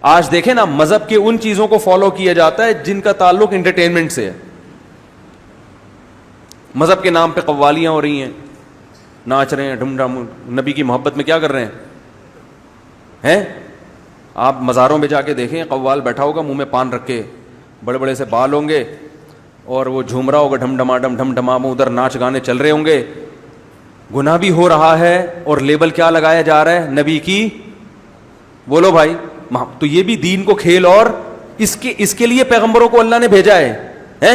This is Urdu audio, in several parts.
آج دیکھیں نا مذہب کے ان چیزوں کو فالو کیا جاتا ہے جن کا تعلق انٹرٹینمنٹ سے ہے. مذہب کے نام پہ قوالیاں ہو رہی ہیں, ناچ رہے ہیں ڈھم ڈھم, نبی کی محبت میں کیا کر رہے ہیں؟ آپ مزاروں میں جا کے دیکھیں, قوال بیٹھا ہوگا منہ میں پان رکھ کے, بڑے بڑے سے بال ہوں گے, اور وہ جھوم رہا ہوگا ڈھم ڈھما ڈم ادھر ناچ گانے چل رہے ہوں گے. گناہ بھی ہو رہا ہے اور لیبل کیا لگایا جا رہا ہے؟ نبی کی. بولو بھائی, تو یہ بھی دین کو کھیل, اور اس کے لیے پیغمبروں کو اللہ نے بھیجا ہے.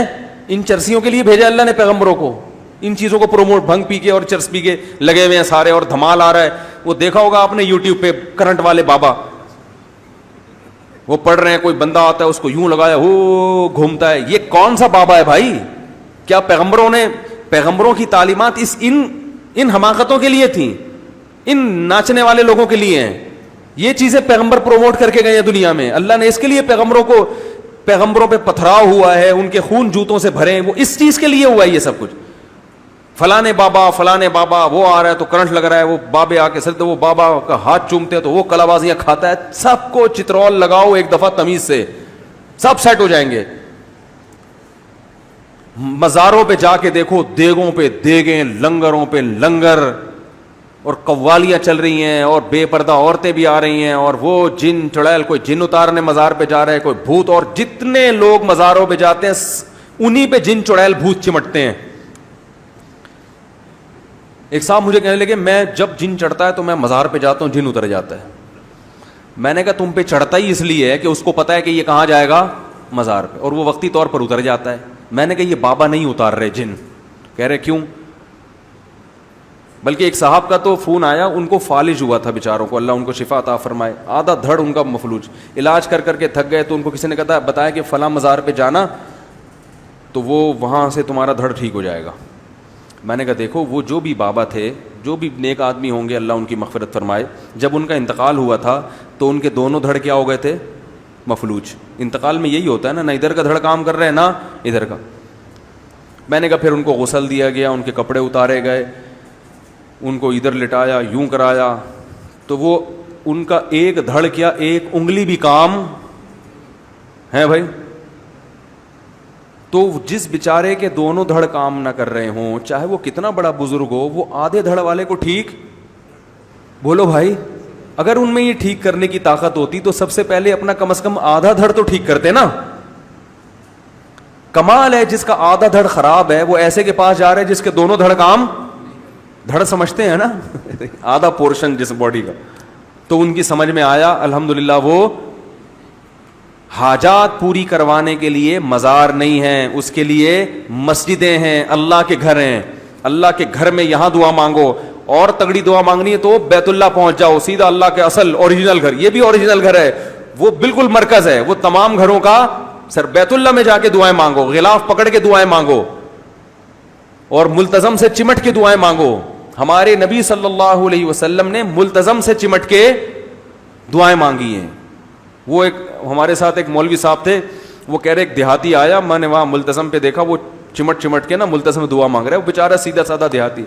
ان چرسیوں کے لیے بھیجا اللہ نے پیغمبروں کو, ان چیزوں کو پروموٹ, بھنگ پی کے اور چرس پی کے لگے ہوئے ہیں سارے, اور دھمال آ رہا ہے. وہ دیکھا ہوگا آپ نے یوٹیوب پہ کرنٹ والے بابا, وہ پڑھ رہے ہیں, کوئی بندہ آتا ہے اس کو یوں لگایا وہ گھومتا ہے. یہ کون سا بابا ہے بھائی؟ کیا پیغمبروں کی تعلیمات ان حماقتوں کے لیے تھیں, ان ناچنے والے لوگوں کے لیے ہیں؟ یہ چیزیں پیغمبر پروموٹ کر کے گئے ہیں دنیا میں. اللہ نے اس کے لیے پیغمبروں پہ پتھراؤ ہوا ہے, ان کے خون جوتوں سے بھرے ہیں, وہ اس چیز کے لیے ہوا ہے یہ سب کچھ. فلانے بابا وہ آ رہا ہے تو کرنٹ لگ رہا ہے, وہ بابے آ کے سلتے, وہ بابا کا ہاتھ چومتے ہیں تو وہ کلا بازیاں کھاتا ہے. سب کو چترول لگاؤ ایک دفعہ تمیز سے, سب سیٹ ہو جائیں گے. مزاروں پہ جا کے دیکھو, دیگوں پہ دیگیں, لنگروں پہ لنگر, اور قوالیاں چل رہی ہیں, اور بے پردہ عورتیں بھی آ رہی ہیں, اور وہ جن چڑیل, کوئی جن اتارنے مزار پہ جا رہا ہے, کوئی بھوت, اور جتنے لوگ مزاروں پہ جاتے ہیں انہی پہ جن چڑیل بھوت چمٹتے ہیں. ایک صاحب مجھے کہنے لگے, میں جب جن چڑھتا ہے تو میں مزار پہ جاتا ہوں, جن اتر جاتا ہے. میں نے کہا تم پہ چڑھتا ہی اس لیے ہے کہ اس کو پتا ہے کہ یہ کہاں جائے گا, مزار پہ, اور وہ وقتی طور پر اتر جاتا ہے. میں نے کہا یہ بابا نہیں اتار رہے جن. کہہ رہے کیوں؟ بلکہ ایک صاحب کا تو فون آیا, ان کو فالج ہوا تھا بیچاروں کو, اللہ ان کو شفا عطا فرمائے, آدھا دھڑ ان کا مفلوج, علاج کر کر کے تھک گئے. تو ان کو کسی نے بتایا کہ فلاں مزار پہ جانا تو وہ وہاں سے تمہارا دھڑ ٹھیک ہو جائے گا. میں نے کہا دیکھو, وہ جو بھی بابا تھے, جو بھی نیک آدمی ہوں گے, اللہ ان کی مغفرت فرمائے, جب ان کا انتقال ہوا تھا تو ان کے دونوں دھڑ کیا ہو گئے تھے؟ مفلوج. انتقال میں یہی ہوتا ہے نا ادھر کا دھڑ کام کر رہے ہیں نہ ادھر کا. میں نے کہا پھر ان کو غسل دیا گیا, ان کے کپڑے اتارے گئے, ان کو ادھر لٹایا, یوں کرایا, تو وہ ان کا ایک دھڑ کیا ایک انگلی بھی کام ہے بھائی. تو جس بیچارے کے دونوں دھڑ کام نہ کر رہے ہوں, چاہے وہ کتنا بڑا بزرگ ہو, وہ آدھے دھڑ والے کو ٹھیک, بولو بھائی, اگر ان میں یہ ٹھیک کرنے کی طاقت ہوتی تو سب سے پہلے اپنا کم از کم آدھا دھڑ تو ٹھیک کرتے نا. کمال ہے جس کا آدھا دھڑ خراب ہے, وہ ایسے کے پاس جا رہے جس کے دونوں دھڑ کام, دھڑ سمجھتے ہیں نا آدھا پورشن جس باڈی کا. تو ان کی سمجھ میں آیا الحمدللہ, وہ حاجات پوری کروانے کے لیے مزار نہیں ہیں, اس کے لیے مسجدیں ہیں, اللہ کے گھر ہیں. اللہ کے گھر میں یہاں دعا مانگو, اور تگڑی دعا مانگنی ہے تو بیت اللہ پہنچ جاؤ, سیدھا اللہ کے اصل اوریجنل گھر, یہ بھی اوریجنل گھر ہے, وہ بالکل مرکز ہے, وہ تمام گھروں کا سر. بیت اللہ میں جا کے دعائیں مانگو, غلاف پکڑ کے دعائیں مانگو, اور ملتزم سے چمٹ کے دعائیں مانگو. ہمارے نبی صلی اللہ علیہ وسلم نے ملتزم سے چمٹ کے دعائیں مانگی ہیں. وہ ایک ہمارے ساتھ ایک مولوی صاحب تھے, وہ کہہ رہے ایک دیہاتی آیا, میں نے وہاں ملتزم پہ دیکھا وہ چمٹ کے نا ملتزم دعا مانگ رہا ہے, وہ بیچارہ سیدھا سادہ دیہاتی.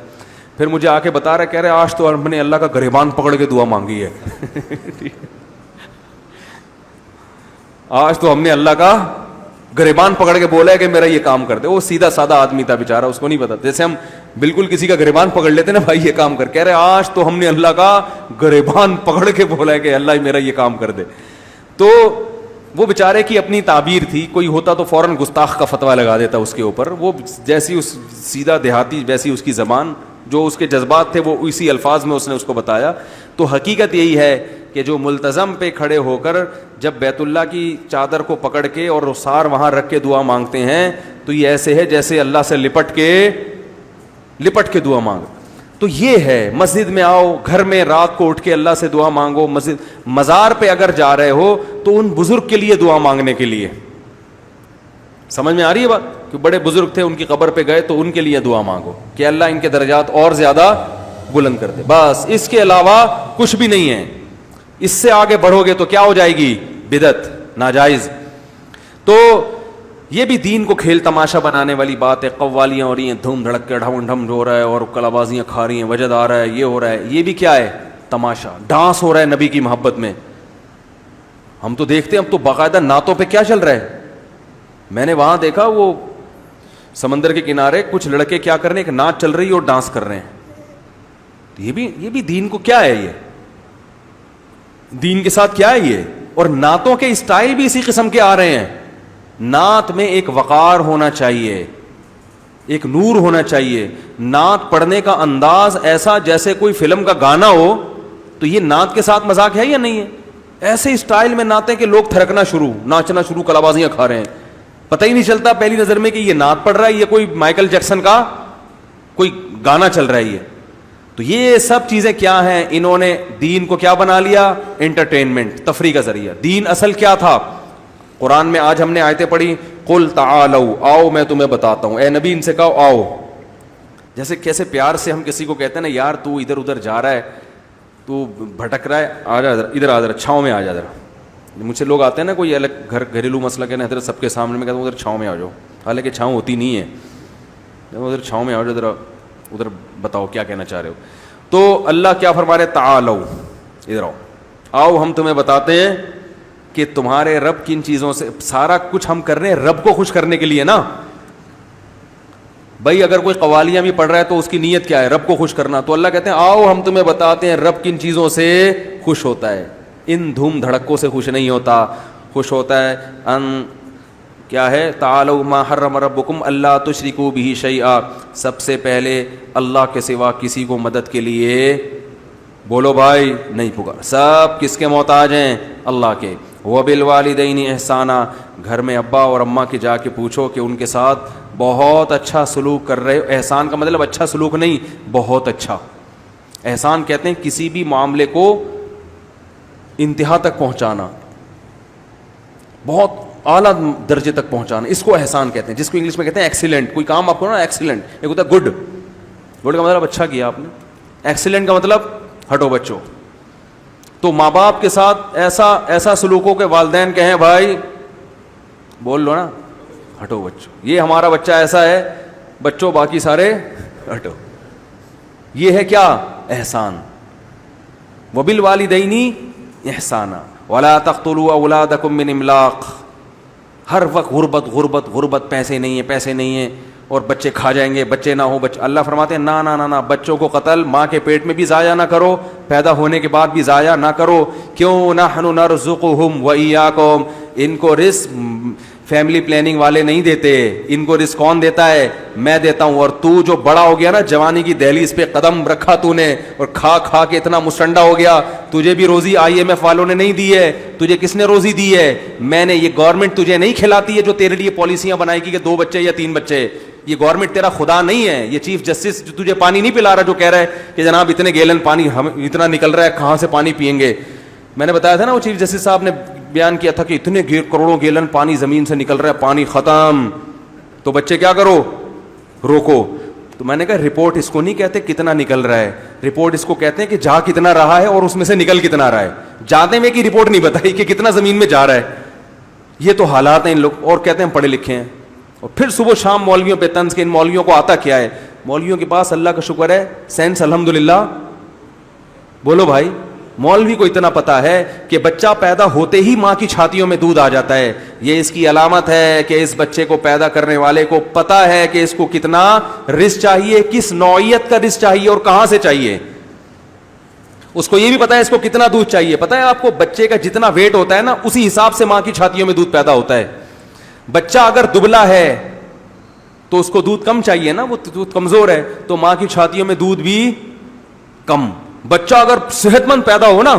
پھر مجھے آ کے بتا رہا, کہہ رہے آج تو ہم نے اللہ کا گریبان پکڑ کے دعا مانگی ہے آج تو ہم نے اللہ کا گریبان پکڑ کے بولا ہے کہ میرا یہ کام کر دے. وہ سیدھا سادہ آدمی تھا بیچارہ, اس کو نہیں پتا. جیسے ہم بالکل کسی کا گریبان پکڑ لیتے نا, بھائی یہ کام کر, کہہ رہے آج تو ہم نے اللہ کا گریبان پکڑ کے بولا ہے کہ اللہ میرا یہ کام کر دے. تو وہ بیچارے کی اپنی تعبیر تھی, کوئی ہوتا تو فوراً گستاخ کا فتویٰ لگا دیتا اس کے اوپر. وہ جیسی اس سیدھا دیہاتی, ویسی اس کی زبان, جو اس کے جذبات تھے وہ اسی الفاظ میں اس نے اس کو بتایا. تو حقیقت یہی ہے کہ جو ملتزم پہ کھڑے ہو کر جب بیت اللہ کی چادر کو پکڑ کے اور رخسار وہاں رکھ کے دعا مانگتے ہیں, تو یہ ایسے ہے جیسے اللہ سے لپٹ کے دعا مانگ. تو یہ ہے, مسجد میں آؤ, گھر میں رات کو اٹھ کے اللہ سے دعا مانگو. مزار پہ اگر جا رہے ہو تو ان بزرگ کے لیے دعا مانگنے کے لیے. سمجھ میں آ رہی ہے بات, کہ بڑے بزرگ تھے, ان کی قبر پہ گئے تو ان کے لیے دعا مانگو کہ اللہ ان کے درجات اور زیادہ بلند کر دے. بس اس کے علاوہ کچھ بھی نہیں ہے. اس سے آگے بڑھو گے تو کیا ہو جائے گی؟ بدعت, ناجائز. تو یہ بھی دین کو کھیل تماشا بنانے والی بات ہے. قوالیاں ہو رہی ہیں, دھوم دھڑک کے ڈھم ڈھم ہو رہا ہے, اور کلابازیاں کھا رہی ہیں, وجد آ رہا ہے, یہ ہو رہا ہے, یہ بھی کیا ہے؟ تماشا, ڈانس ہو رہا ہے نبی کی محبت میں. ہم تو دیکھتے ہیں اب تو باقاعدہ نعتوں پہ کیا چل رہا ہے. میں نے وہاں دیکھا وہ سمندر کے کنارے کچھ لڑکے کیا کر رہے ہیں, ایک نعت چل رہی ہے اور ڈانس کر رہے ہیں. یہ بھی دین کو کیا ہے, یہ دین کے ساتھ کیا ہے یہ. اور نعتوں کے اسٹائل بھی اسی قسم کے آ رہے ہیں. نعت میں ایک وقار ہونا چاہیے, ایک نور ہونا چاہیے. نعت پڑھنے کا انداز ایسا جیسے کوئی فلم کا گانا ہو. تو یہ نعت کے ساتھ مذاق ہے یا نہیں ہے؟ ایسے اسٹائل میں نعتیں کہ لوگ تھرکنا شروع, ناچنا شروع, کلابازیاں کھا رہے ہیں. پتہ ہی نہیں چلتا پہلی نظر میں کہ یہ نعت پڑھ رہا ہے, یہ کوئی مائیکل جیکسن کا کوئی گانا چل رہا ہے یہ. تو یہ سب چیزیں کیا ہیں, انہوں نے دین کو کیا بنا لیا, انٹرٹینمنٹ, تفریح کا ذریعہ. دین اصل کیا تھا؟ قرآن میں آج ہم نے آیتیں پڑھی, قل تعالوا, آؤ میں تمہیں بتاتا ہوں. اے نبی ان سے کہو آؤ. جیسے کیسے پیار سے ہم کسی کو کہتے ہیں نا, یار تو ادھر ادھر جا رہا ہے, تو بھٹک رہا ہے, آ جا ادھر, آ ذرا چھاؤں میں آ جا ذرا. مجھ سے لوگ آتے ہیں نا کوئی الگ گھریلو مسئلہ کہنا حضرت سب کے سامنے, میں کہتا ہوں ادھر چھاؤں میں آ جاؤ, حالانکہ چھاؤں ہوتی نہیں ہے. ادھر چھاؤں میں آ جاؤ ذرا, ادھر بتاؤ کیا کہنا چاہ رہے ہو. تو اللہ کیا فرما رہے, تعالو, ادھر آؤ, آؤ ہم تمہیں بتاتے ہیں کہ تمہارے رب کن چیزوں سے. سارا کچھ ہم کر رہے ہیں رب کو خوش کرنے کے لیے نا بھائی. اگر کوئی قوالیاں بھی پڑھ رہا ہے تو اس کی نیت کیا ہے, رب کو خوش کرنا. تو اللہ کہتے ہیں آؤ ہم تمہیں بتاتے ہیں رب کن چیزوں سے خوش ہوتا ہے. ان دھوم دھڑکوں سے خوش نہیں ہوتا, خوش ہوتا ہے ان کیا ہے, تعالوا ما حرم ربکم اللہ تشرکوا بہ شیئا. سب سے پہلے اللہ کے سوا کسی کو مدد کے لیے بولو بھائی نہیں پکار. سب کس کے محتاج ہیں, اللہ کے. وبالوالدین احسانا, گھر میں ابا اور اماں کے جا کے پوچھو کہ ان کے ساتھ بہت اچھا سلوک کر رہے ہو. احسان کا مطلب اچھا سلوک نہیں, بہت اچھا. احسان کہتے ہیں کسی بھی معاملے کو انتہا تک پہنچانا, بہت اعلیٰ درجے تک پہنچانا, اس کو احسان کہتے ہیں. جس کو انگلش میں کہتے ہیں ایکسیلنٹ. کوئی کام آپ کو نا ایکسیلنٹ, ایک ہوتا ہے گڈ. گڈ کا مطلب اچھا کیا آپ نے, ایکسیلنٹ کا مطلب ہٹو بچوں. تو ماں باپ کے ساتھ ایسا سلوک ہو کہ والدین کہیں بھائی بول لو نا ہٹو بچوں, یہ ہمارا بچہ ایسا ہے, بچوں باقی سارے ہٹو. یہ ہے کیا, احسان. وبالوالدین احسانا ولا تقتلوا اولادکم من املاق. ہر وقت غربت غربت غربت, پیسے نہیں ہیں پیسے نہیں ہیں, اور بچے کھا جائیں گے, بچے نہ ہو. اللہ فرماتے ہیں نا نا نا نا, بچوں کو قتل ماں کے پیٹ میں بھی ضائع نہ کرو, پیدا ہونے کے بعد بھی ضائع نہ کرو. کیوں, نحن نرزقہم وایاکم. ان کو رزق فیملی پلاننگ والے نہیں دیتے, ان کو رزق کون دیتا ہے, میں دیتا ہوں. اور تو جو بڑا ہو گیا نا, جوانی کی دہلیز پہ قدم رکھا تو نے, اور کھا کھا کے اتنا مسٹنڈا ہو گیا, تجھے بھی روزی IMF والوں نے نہیں دی ہے. تجھے کس نے روزی دی ہے, میں نے. یہ گورنمنٹ تجھے نہیں کھلاتی ہے جو تیرے لیے پالیسیاں بنائے گی کہ 2 بچے یا 3 بچے. یہ گورنمنٹ تیرا خدا نہیں ہے. یہ چیف جسٹس جو تجھے پانی نہیں پلا رہا, جو کہہ رہا ہے کہ جناب اتنے گیلن پانی اتنا نکل رہا ہے, کہاں سے پانی پئیں گے. میں نے بتایا تھا نا, وہ چیف جسٹس صاحب نے بیان کیا تھا کہ اتنے کروڑوں گیلن پانی زمین سے نکل رہا ہے, پانی ختم. تو بچے کیا کرو, روکو. تو میں نے کہا رپورٹ اس کو نہیں کہتے کتنا نکل رہا ہے, رپورٹ اس کو کہتے ہیں کہ جا کتنا رہا ہے اور اس میں سے نکل کتنا رہا ہے. جانے میں کی رپورٹ نہیں بتائی کہ کتنا زمین میں جا رہا ہے. یہ تو حالات ہیں ان لوگ, اور کہتے ہیں پڑھے لکھے ہیں. اور پھر صبح شام مولویوں پہ طنز کہ ان مولویوں کو آتا کیا ہے. مولویوں کے پاس اللہ کا شکر ہے سینس الحمدللہ. بولو بھائی, مولوی کو اتنا پتا ہے کہ بچہ پیدا ہوتے ہی ماں کی چھاتیوں میں دودھ آ جاتا ہے. یہ اس کی علامت ہے کہ اس بچے کو پیدا کرنے والے کو پتا ہے کہ اس کو کتنا رزق چاہیے, کس نوعیت کا رزق چاہیے اور کہاں سے چاہیے. اس کو یہ بھی پتا ہے اس کو کتنا دودھ چاہیے. پتا ہے آپ کو, بچے کا جتنا ویٹ ہوتا ہے نا, اسی حساب سے ماں کی چھاتیوں میں دودھ پیدا ہوتا ہے. بچہ اگر دبلا ہے تو اس کو دودھ کم چاہیے نا, وہ دودھ کمزور ہے تو ماں کی چھاتیوں میں دودھ بھی کم. بچہ اگر صحت مند پیدا ہو نا,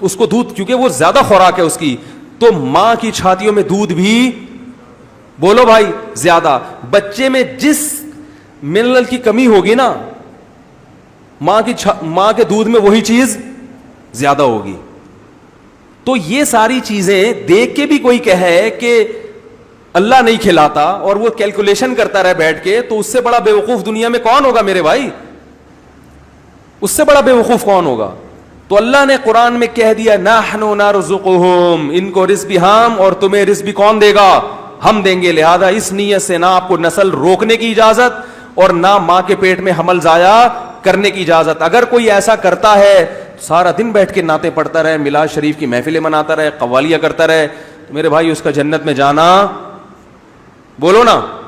اس کو دودھ, کیونکہ وہ زیادہ خوراک ہے اس کی, تو ماں کی چھاتیوں میں دودھ بھی, بولو بھائی, زیادہ. بچے میں جس منرل کی کمی ہوگی نا, ماں کے دودھ میں وہی چیز زیادہ ہوگی. تو یہ ساری چیزیں دیکھ کے بھی کوئی کہے کہ اللہ نہیں کھلاتا اور وہ کیلکولیشن کرتا رہے بیٹھ کے, تو اس سے بڑا بیوقوف دنیا میں کون ہوگا میرے بھائی, اس سے بڑا بیوقوف کون ہوگا. تو اللہ نے قرآن میں کہہ دیا نحن نرزقہم, ان کو رزق بھی ہم اور تمہیں رزق بھی کون دے گا, ہم دیں گے. لہذا اس نیت سے نہ آپ کو نسل روکنے کی اجازت اور نہ ماں کے پیٹ میں حمل ضائع کرنے کی اجازت. اگر کوئی ایسا کرتا ہے سارا دن بیٹھ کے نعتیں پڑھتا رہے, میلاد شریف کی محفلیں مناتا رہے, قوالیاں کرتا رہے, تو میرے بھائی اس کا جنت میں جانا, بولو نا,